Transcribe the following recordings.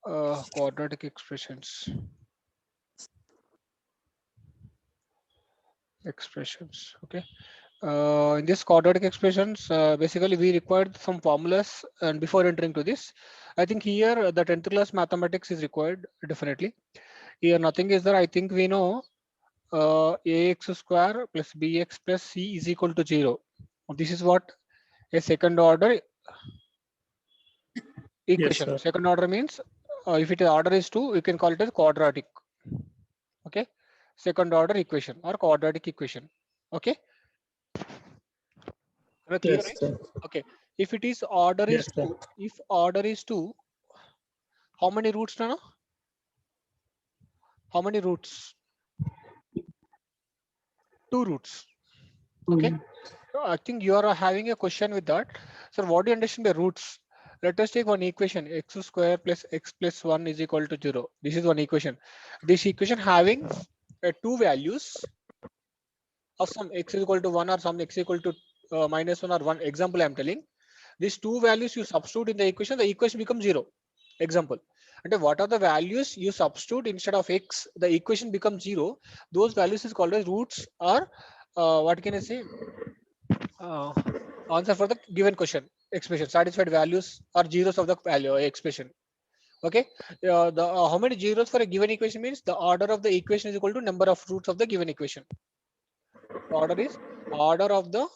quadratic expressions. Okay. In this quadratic expressions, basically we required some formulas, and before entering to this, I think here the 10th class mathematics is required definitely. Here nothing is there. I think we know ax square plus bx plus c is equal to 0. This is what a second order Yes, equation. sir. Second order means if it order is 2, you can call it as quadratic. Okay, second order equation or quadratic equation. Okay, am I clear, Yes, right? sir. Okay, if it is order is Yes, sir. 2, if order is 2, how many roots now? How many roots? 2 roots. Okay, Mm. I think you are having a question with that. So what do you understand by roots? Let us take one equation, x square plus x plus 1 is equal to 0. This is one equation. This equation having two values of some x is equal to 1 or some x equal to minus 1 or 1. Example I'm telling. These two values you substitute in the equation becomes 0. Example. And what are the values you substitute instead of x, the equation becomes 0. Those values is called as roots, or what can I say? Uh, Answer for the given question expression. Satisfied values or zeros of the value expression. Okay. How many zeros for a given equation means the order of the equation is equal to number of roots of the given equation. Order is order of the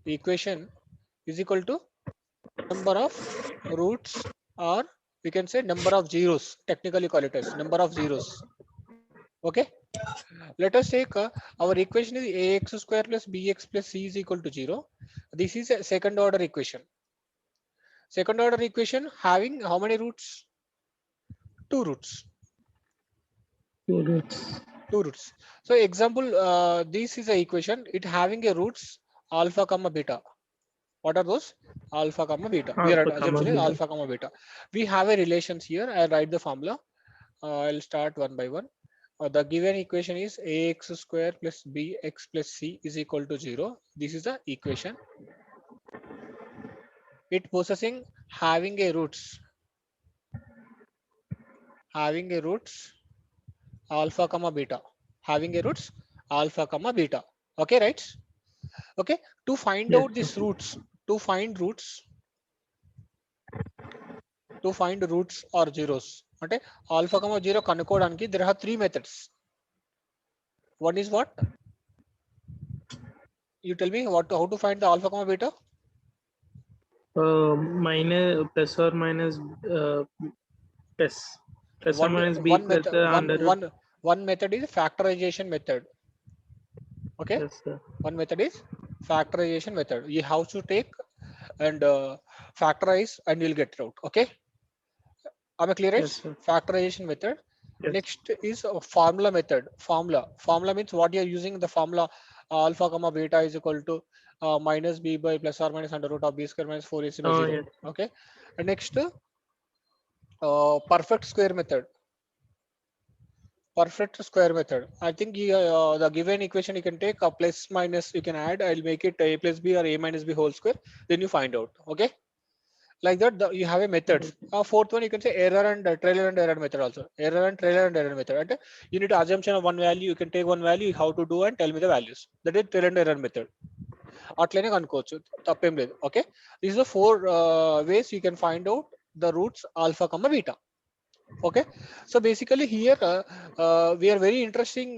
equation is equal to number of roots, or we can say number of zeros, technically call it as number of zeros. Okay, let us take our equation is ax square plus bx plus c is equal to 0. This is a second order equation. Second order equation having how many roots? Two roots. Two roots. Two roots. So example, this is a equation, it having a roots alpha comma beta. What are those? Alpha comma beta. We are Alpha, at comma, assumption is beta. alpha comma beta. We have a relations here. I'll write the formula. I'll start one by one. The given equation is ax square plus bx plus c is equal to 0. This is the equation. It possessing having a roots alpha comma beta, having a roots alpha comma beta. Okay, right? Okay. To find Yes, out sir. these roots, to find roots, or zeros. Okay, alpha comma 0 కనుక్కోవడానికి there are three methods. One is what? You tell me how to find the alpha comma beta? Minus plus or minus plus plus or One minus b one plus method the one under root. one one method is factorization method. Okay, Yes, sir. one method is factorization method. You have to take and factorize and you'll get it out. Okay, am I clear? Right? Yes, sir. Factorization method. Yes. Next is a formula method. Formula means what you're using the formula alpha comma beta is equal to minus b by plus or minus under root of b square minus 4ac by Oh, 0. yes. Okay, and next perfect square method. Perfect square method. I think the given equation you can take a plus minus, you can add. I'll make it a plus b or a minus b whole square. Then you find out. Okay, like that you have a method. Fourth one you can say error and trailer and error method also. Error and trailer and error method. And you need assumption of one value. You can take one value, how to do and tell me the values. That is trailer and error method. అట్లనే కనుక్కోవచ్చు తప్పేం లేదు. Okay, these are the four ways you can find out the roots alpha comma beta. Okay, so basically here we are very interesting.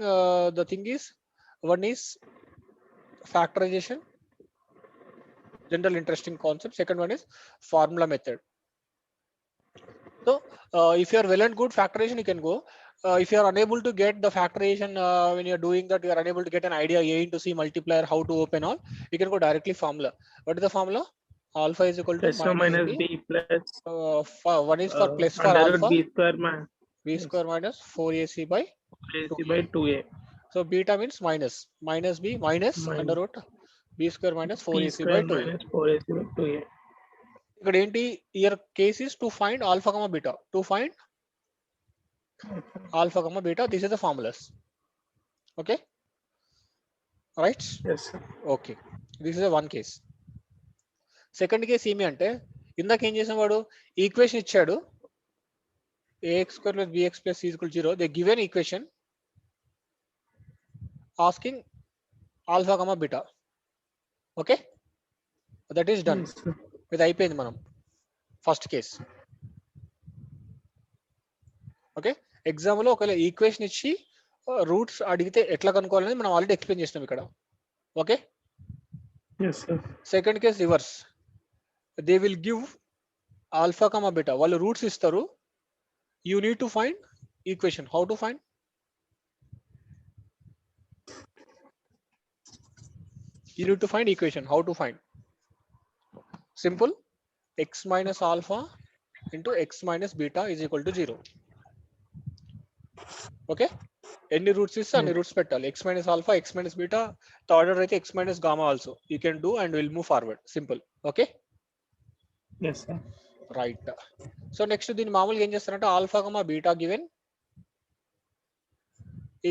The thing is, one is factorization, general interesting concept. Second one is formula method. So if you are well and good factorization, you can go. If you are unable to get the factorization when you are doing that, you are unable to get an idea a into c multiplier, how to open all, you can go directly formula. What is the formula? Alpha is equal to Plus or minus minus b. b plus One is for plus for under root alpha, b square minus b square minus 4ac by ac 2a. by 2a So beta means minus b minus under minus root b square minus b 4ac by square 2a. minus 4ac by 2a. ఇక్కడ ఏంటి your case is to find alpha comma beta. To find alpha comma beta, these are the formulas. Okay, right? Yes, sir. Okay, this is a one case. Second case ఏమి అంటే ఇందాక ఏం చేసిన వాడు equation ఇచ్చాడు, ax square plus bx plus c is equal to 0. They give an equation asking alpha comma beta. Okay, that is done. Yes, sir. With అయిపోయింది మనం first case. Okay, exam లో ఒకవేళ ఈక్వేషన్ ఇచ్చి రూట్స్ అడిగితే ఎట్లా కనుక్కోవాలని మనం already explain చేసినాం ఇక్కడ. Okay, Yes, sir. Second case reverse. They will give alpha comma beta, వాళ్ళు రూట్స్ ఇస్తారు. You need to find equation. How to find? You need to find equation. How to find? Simple. X minus alpha into x minus beta is equal to 0. Okay, any roots is any roots పెట్టాలి. X minus alpha, x minus beta, third order అయితే x minus gamma also you can do and we'll move forward. Simple. Okay, Yes, sir. right. So next దీని మామూలుగా ఏం చేస్తారంటే alpha comma beta given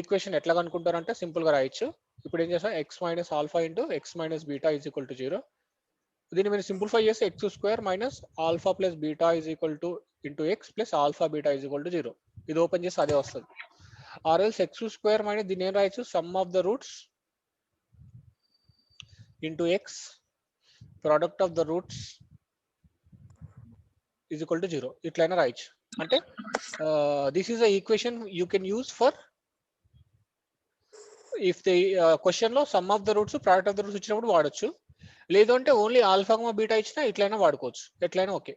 equation ఎట్లా కనుక్కుంటారంటే simple గా రాయొచ్చు. ఇప్పుడు ఏం చేస్తాం, x minus alpha into x minus beta is equal to 0. దీన్ని మీరు సింప్లిఫై చేస్తే x square minus alpha plus beta is equal to into X plus alpha beta is equal to 0. ఇది ఓపెన్ చేస్తే అదే వస్తుంది. ఆర్ఎల్స్ ఎక్స్ స్క్వేర్ మైనస్ దీన్ని ఏం రాయొచ్చు, sum of the roots into x product of the roots is equal to 0. ఇట్లయినా రాయొచ్చు. అంటే this is the equation you can use for if the question లో sum of the roots product of the roots ఇచ్చినప్పుడు వాడచ్చు. లేదు అంటే only alpha comma beta ఇచ్చినా ఇట్లయినా వాడుకోవచ్చు, ఎట్లయినా ఓకే.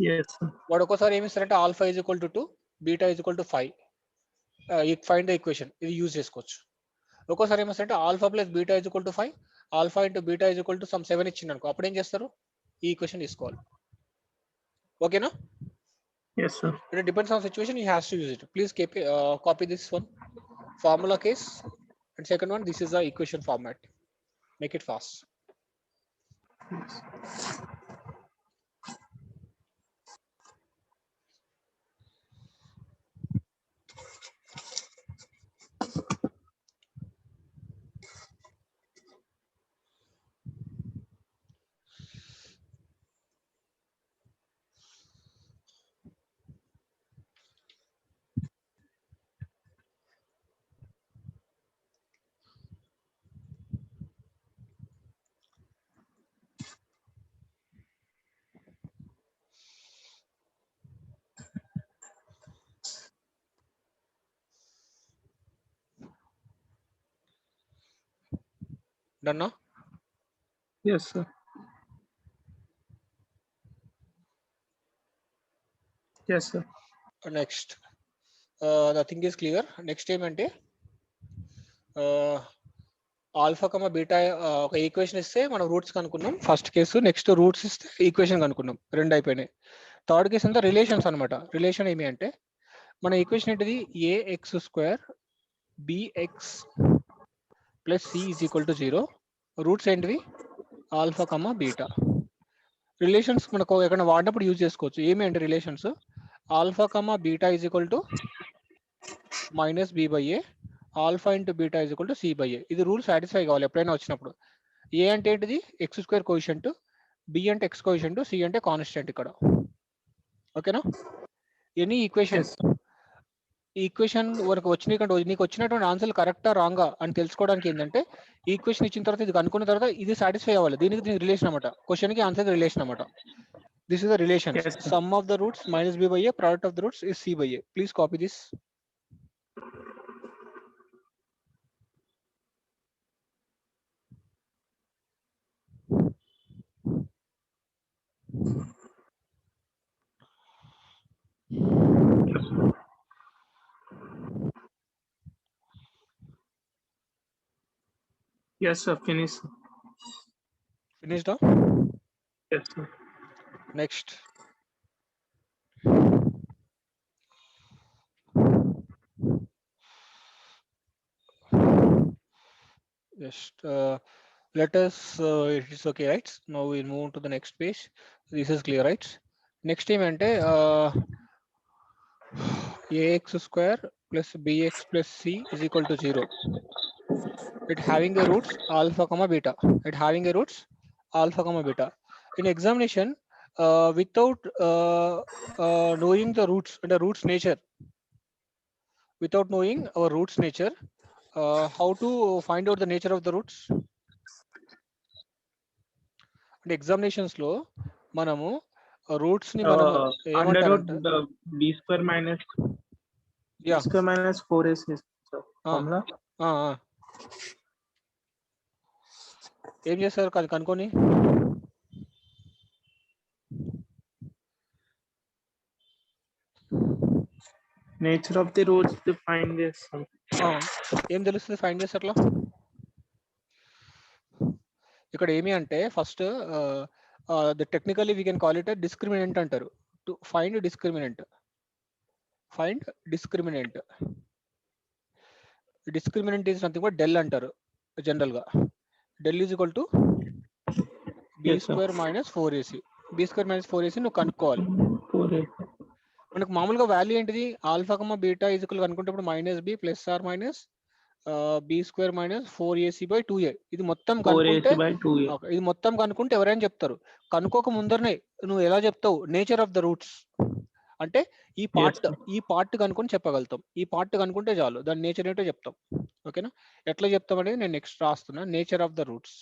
Yes, sir. వాడు ఒక్కోసారి ఏమి ఇస్తారంటే alpha is equal to 2, beta is equal to 5, find the equation, ఇది యూజ్ చేసుకోవచ్చు. ఒక్కోసారి ఏమిస్తారంటే alpha plus beta is equal to 5, alpha into beta is equal to sum 7 ఇచ్చింది అనుకో, అప్పుడు ఏం చేస్తారు, ఈ ఈక్వేషన్ తీసుకోవాలి. ఓకేనా? Yes, sir. It depends on situation, he has to use it. Please copy this one, formula case, and second one, this is the equation format. Make it fast. Yes. Done now? Yes, sir. Yes, sir. Next, the thing is clear. Next ఏమంటే alpha comma beta ఒక equation ఇస్తే మనం roots కనుక్కున్నాం first case. Next roots ఇస్తే equation కనుక్కున్నాం, రెండు అయిపోయినాయి. Third case అంతా రిలేషన్స్ అనమాట. రిలేషన్ ఏమి అంటే మన ఈక్వేషన్ ఏంటిది, a x square b x plus c is equal to 0. Roots ఏంటివి, ఆల్ఫా కమా బీటా. రిలేషన్స్ మనకు ఎక్కడ వాడినప్పుడు యూజ్ చేసుకోవచ్చు. ఏమి అంటే relations, alpha comma beta is equal to minus B by a, alpha into beta is equal to C by ఏ. ఇది rule satisfy కావాలి ఎప్పుడైనా వచ్చినప్పుడు. ఏ అంటే ఏంటిది, ఎక్స్ స్క్వేర్ కోఎఫిషియంట్, బి అంటే ఎక్స్ కోఎఫిషియంట్, సి అంటే కాన్స్టెంట్ ఇక్కడ. ఓకేనా? Any equation, Yes. ఈక్వేషన్ వరకు నీకు వచ్చినటువంటి ఆన్సర్ కరెక్టా రాంగా అని తెలుసుకోవడానికి ఏంటంటే ఈక్వేషన్ ఇచ్చిన తర్వాత ఇది కనుక్కున్న తర్వాత ఇది సాటిస్ఫై అవ్వాలి. దీనికి రిలేషన్ అనమాట, క్వశ్చన్ కి ఆన్సర్ రిలేషన్ అనమాట. This is the relation. Yes, sir. Sum of the roots minus B by A, product of the roots is C by A. Please copy this. Yes, sir. Finish. Finished? Yes, sir. Next. Just let us, it's okay, right? Now we'll move to the next page. This is clear, right? Next time ante ax square plus bx plus c is equal to 0. It having a roots alpha comma beta. It having a roots alpha comma beta. In examination, without knowing the roots and the roots nature, without knowing our roots nature, how to find out the nature of the roots? అంటే examinations లో మనము roots ని మనము Under ఏమంటారంటే root b square minus yeah b square minus 4ac formula. ఏం చేస్తారు కనుక్కొని? Nature of the roots to find this. ఏం తెలుస్తుంది ఫైండ్ చేస్తే అట్లా? ఇక్కడ ఏమి అంటే first the technically we can call it discriminant అంటారు. To find discriminant, find discriminant. Discriminant is nothing but del అంటారు జనరల్ గా. Del is equal to b square minus 4ac. B square minus 4ac నువ్వు కనుక్కోవాలి. మనకు మామూలుగా value ఏంటిది? Alpha comma beta is equal కనుక్కుంటే minus b plus or minus b square minus 4ac by 2a. ఇది మొత్తం కనుక్కుంటే, ఇది మొత్తం కనుక్కుంటే ఎవరైనా చెప్తారు. కనుక్కోక ముందరనే నువ్వు ఎలా చెప్తావు? నేచర్ ఆఫ్ ద రూట్స్ అంటే ఈ పార్ట్ కనుక్కొని చెప్పగలుగుతాం. ఈ పార్ట్ కనుక్కుంటే చాలు, దాని నేచర్ ఏంటో చెప్తాం. ఓకేనా? ఎట్లా చెప్తాం అనేది నేను నెక్స్ట్ రాస్తున్నా. Nature of the roots.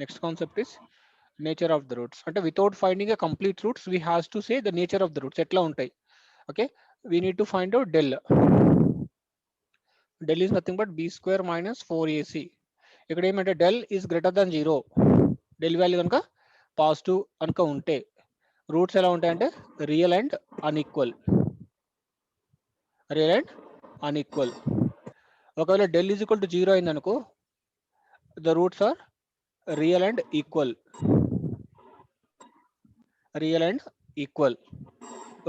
Next concept is nature of the roots. అంటే without finding a complete roots we has to say the nature of the roots ఎట్లా ఉంటాయి. Okay, we need to find out del. Del is nothing but b square minus 4ac. ఇక్కడ ఏమంటే del is greater than 0. Del value కనుక positive కనుక ఉంటే roots ఎలా ఉంటాయంటే real and unequal. Real and unequal. ఒకవేళ డెల్ ఈజ్ ఈక్వల్ టు 0 అయింది అనుకో, the roots are real and equal. Real and equal.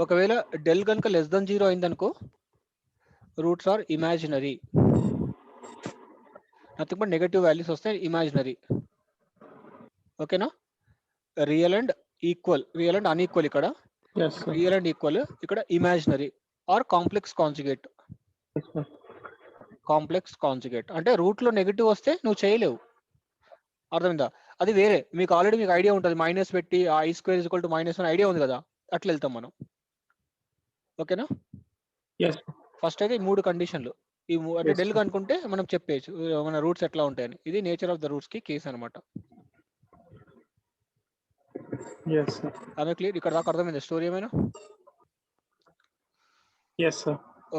ఒకవేళ డెల్ కనుక లెస్ దెన్ 0 అయింది అనుకో, roots are imaginary. Nothing but negative values వస్తాయి, ఇమాజినరీ. ఓకేనా? Real and equal, real and unequal ఇక్కడ, రియల్ అండ్ ఈక్వల్ ఇక్కడ imaginary or complex conjugate. Complex conjugate అంటే root లో నెగటివ్ వస్తే నువ్వు చేయలేవు. అర్థమైందా? అది వేరే. మీకు ఆల్రెడీ మీకు ఐడియా ఉంటుంది, మైనస్ పెట్టి i square is equal to -1 idea ఉంది కదా, అట్లా వెళ్తాం మనం. ఓకేనా? ఫస్ట్ అయితే ఈ 3 కండిషన్లు, ఈ అంటే డెల్ కనుక్కుంటే మనం చెప్పేయచ్చు మన రూట్స్ ఎట్లా ఉంటాయని. ఇది నేచర్ ఆఫ్ ద రూట్స్ కి కేసు అనమాట. Am I clear? ఇక్కడ దాకా అర్థమైంది స్టోరీ ఏమైనా?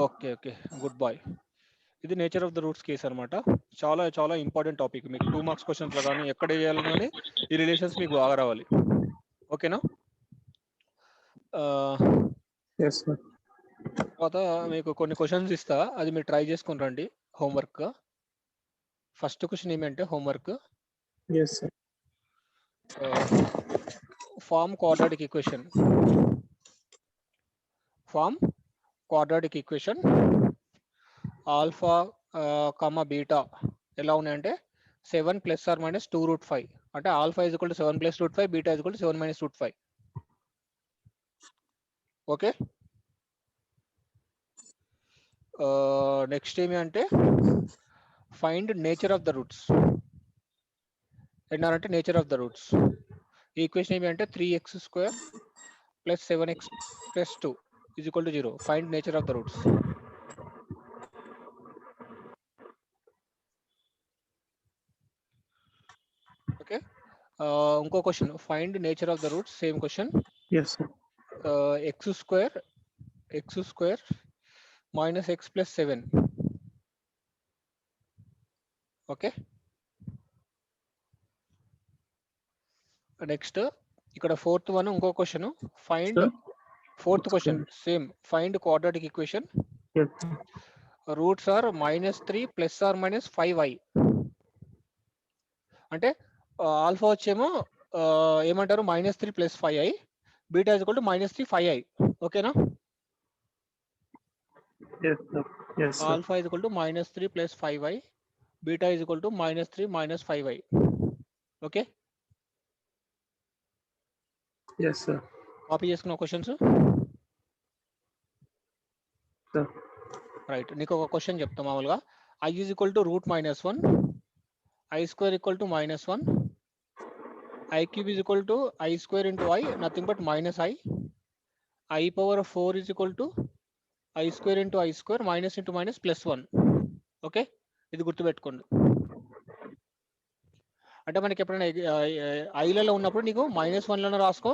Okay okay, good boy. ఇది nature of the roots case అనమాట. చాలా చాలా ఇంపార్టెంట్ టాపిక్. మీకు 2 మార్క్స్ క్వశ్చన్స్ లో కానీ ఎక్కడ చేయాలని కానీ ఈ రిలేషన్స్ మీకు బాగా రావాలి. ఓకేనా? తర్వాత మీకు కొన్ని క్వశ్చన్స్ ఇస్తా, అది మీరు ట్రై చేసుకుని రండి హోంవర్క్. ఫస్ట్ క్వశ్చన్ ఏమంటే homework, form quadratic equation. Form quadratic equation alpha comma beta ఎలా ఉన్నాయంటే 7 ప్లస్ ఆర్ మైనస్ 2√5. అంటే alpha is equal to 7 plus √5, beta is equal to 7 minus √5. Okay. Next ఏమి అంటే find nature of the roots. ఎన్నారంటే nature of the roots. Equation ఏమి అంటే 3x² plus 7x plus 2 is equal to 0. Find nature of the roots. Okay. ఇంకో question, find nature of the roots. Same question. x² minus x plus 7. Okay. Next ఇక్కడ fourth one ఇంకో question, find fourth question same, find quadratic equation. Roots or -3 plus or minus 5i. అంటే alpha వచ్చేమో ఏమంటారు -3 plus 5i, beta is equal to -3 5i. ఓకేనా? Alpha is equal to -3 plus 5i, beta is equal to -3 minus 5i. Okay. Copy చేసుకున్న questions. Right. నీకు ఒక question చెప్తా మామూలుగా. i is equal to √-1, i² equal to -1, I cube is equal to I square into I, nothing but minus I. I power of 4 is equal to I square into I square minus into minus plus 1. Okay, ఇది గుర్తుపెట్టుకోండి. అంటే మనకి ఎప్పుడైనా ఐలలో ఉన్నప్పుడు నీకు -1లను రాసుకో,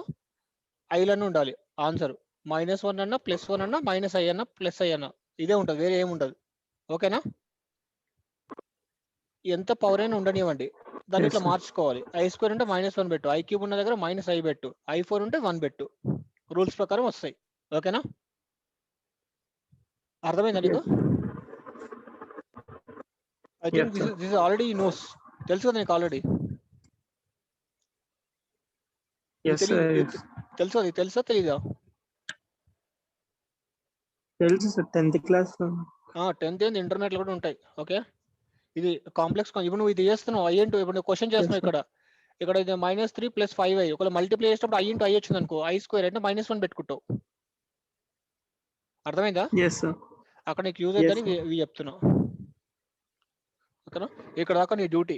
ఐలను ఉండాలి answer. -1 అన్నా +1 అన్నా -i అన్నా +i అన్నా ఇదే ఉంటుంది, వేరే ఏమి ఉండదు. ఓకేనా? ఎంత పవర్ అయినా ఉండనివ్వండి, దాన్ని Yes, ఇట్లా sir. మార్చుకోవాలి. I² ఉంటే -1 పెట్టు, I క్యూబ్ ఉన్న దగ్గర -i పెట్టు, I4 ఉంటే 1 పెట్టు. రూల్స్ ప్రకారం వస్తాయి. ఓకేనా? అర్థమైందా నీకు? I think Yes, sir. This already nose, తెలుసు కదా నీకు ఆల్రెడీ. Yes, sir. తెలుసు, అది తెలుసా తెలీదా? తెలుసు సార్, 10th క్లాస్ 10th ఏంది, ఇంటర్నెట్ లో కూడా ఉంటాయి. ఓకే, ఇది కాంప్లెక్స్. ఇప్పుడు నువ్వు ఇది చేస్తున్నావు I ఇంటూ, ఇప్పుడు నువ్వు క్వశ్చన్ చేస్తున్నావు ఇక్కడ ఇది -3 + 5i, ఒకవేళ మల్టిప్లై చేసినప్పుడు I ఇంటూ I వచ్చింది అనుకో, I² అంటే -1 పెట్టుకుంటావు. అర్థమైందా? Yes sir. అక్కడ నీకు యూజ్ అవుతుందని ఇవి చెప్తున్నా. ఓకేనా? ఇక్కడ దాకా నీ డ్యూటీ.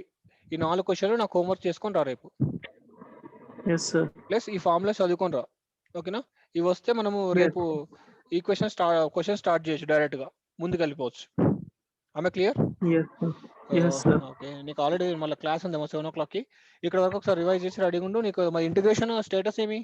ఈ 4 క్వశ్చన్లు నాకు హోంవర్క్ చేసుకొని రా రేపు. Yes sir. ప్లస్ ఈ ఫార్ములా చదువుకొని రా. ఓకేనా? ఇవి వస్తే మనము రేపు ఈ క్వశ్చన్ స్టార్ట్ చేయొచ్చు, డైరెక్ట్ గా ముందుకు వెళ్ళిపోవచ్చు. ఆమె క్లియర్? ఓకే, నీకు ఆల్రెడీ మళ్ళీ క్లాస్ ఉందేమో 7 o'clock కి. ఇక్కడ వరకు ఒకసారి రివైజ్ చేసి రెడీగా ఉండు. నీకు మరి ఇంటిగ్రేషన్ స్టేటస్ ఏమి?